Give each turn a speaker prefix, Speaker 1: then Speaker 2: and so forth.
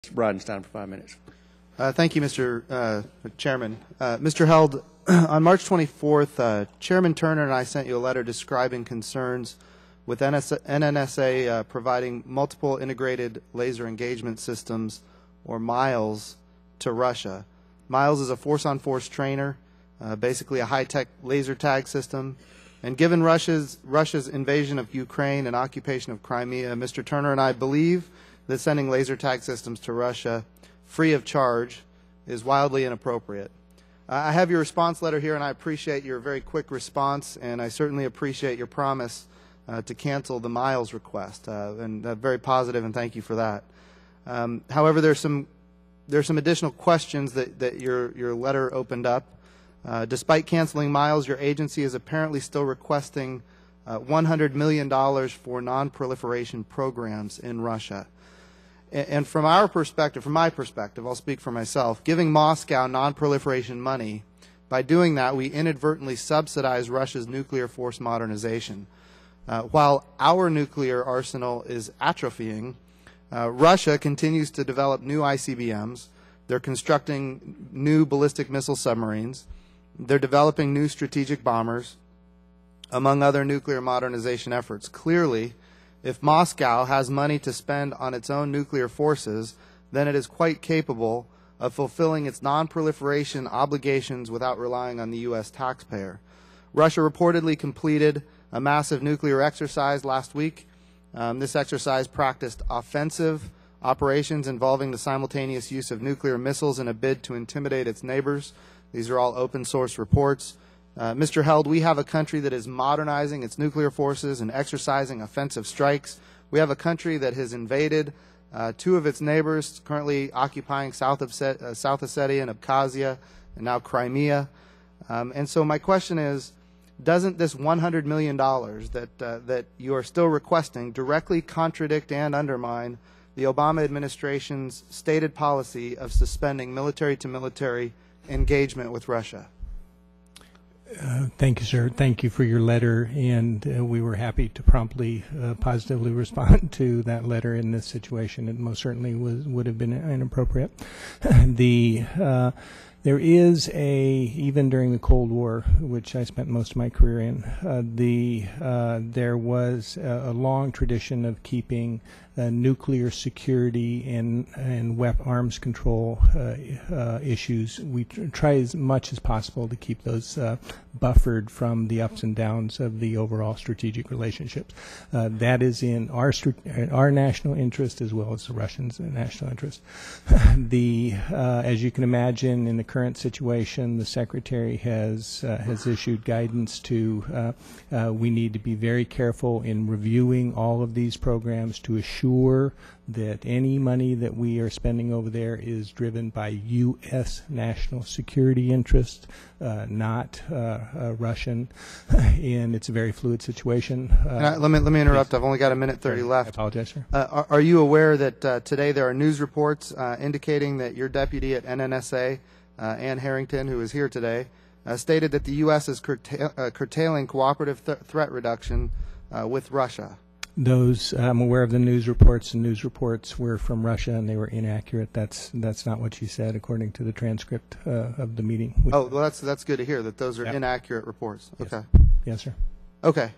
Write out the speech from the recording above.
Speaker 1: Bridenstine for 5 minutes.
Speaker 2: Thank you, Mr. Chairman. Mr. Held, on March 24th, Chairman Turner and I sent you a letter describing concerns with NNSA providing multiple integrated laser engagement systems, or MILES, to Russia. MILES is a force-on-force trainer, basically a high-tech laser tag system. And given Russia's invasion of Ukraine and occupation of Crimea, Mr. Turner and I believe that sending laser tag systems to Russia free of charge is wildly inappropriate. I have your response letter here, and I appreciate your very quick response, and I certainly appreciate your promise to cancel the MILES request, and very positive, and thank you for that. However, there's some additional questions that your letter opened up. Despite canceling MILES, your agency is apparently still requesting $100 million for non-proliferation programs in Russia. And from our perspective, from my perspective, I'll speak for myself, giving Moscow non-proliferation money, by doing that we inadvertently subsidize Russia's nuclear force modernization. While our nuclear arsenal is atrophying, Russia continues to develop new ICBMs. They're constructing new ballistic missile submarines. They're developing new strategic bombers, among other nuclear modernization efforts. Clearly, if Moscow has money to spend on its own nuclear forces, then it is quite capable of fulfilling its non-proliferation obligations without relying on the U.S. taxpayer. Russia reportedly completed a massive nuclear exercise last week. This exercise practiced offensive operations involving the simultaneous use of nuclear missiles in a bid to intimidate its neighbors. These are all open source reports. Mr. Held, we have a country that is modernizing its nuclear forces and exercising offensive strikes. We have a country that has invaded two of its neighbors, currently occupying South Ossetia and Abkhazia, and now Crimea. And so my question is, doesn't this $100 million that you are still requesting directly contradict and undermine the Obama administration's stated policy of suspending military-to-military engagement with Russia?
Speaker 3: Thank you, sir. Thank you for your letter, and we were happy to promptly, positively respond to that letter in this situation. It most certainly would have been inappropriate. There is even during the Cold War, which I spent most of my career in, there was a long tradition of keeping nuclear security and arms control issues. We try as much as possible to keep those buffered from the ups and downs of the overall strategic relationships. That is in our national interest as well as the Russians' national interest. As you can imagine, in the current situation, the Secretary has issued guidance to we need to be very careful in reviewing all of these programs to assure that any money that we are spending over there is driven by U.S. national security interests, not Russian, and it's a very fluid situation.
Speaker 2: Let me interrupt. I've only got a minute 30 left.
Speaker 3: I apologize, sir.
Speaker 2: Are you aware that today there are news reports indicating that your deputy at NNSA, Ann Harrington, who is here today, stated that the U.S. is curtailing cooperative threat reduction with Russia?
Speaker 3: I'm aware of the news reports, and news reports were from Russia, and they were inaccurate. That's not what she said, according to the transcript of the meeting.
Speaker 2: Oh, well, that's good to hear that those are inaccurate reports.
Speaker 3: Yes.
Speaker 2: Okay.
Speaker 3: Yes, sir.
Speaker 2: Okay.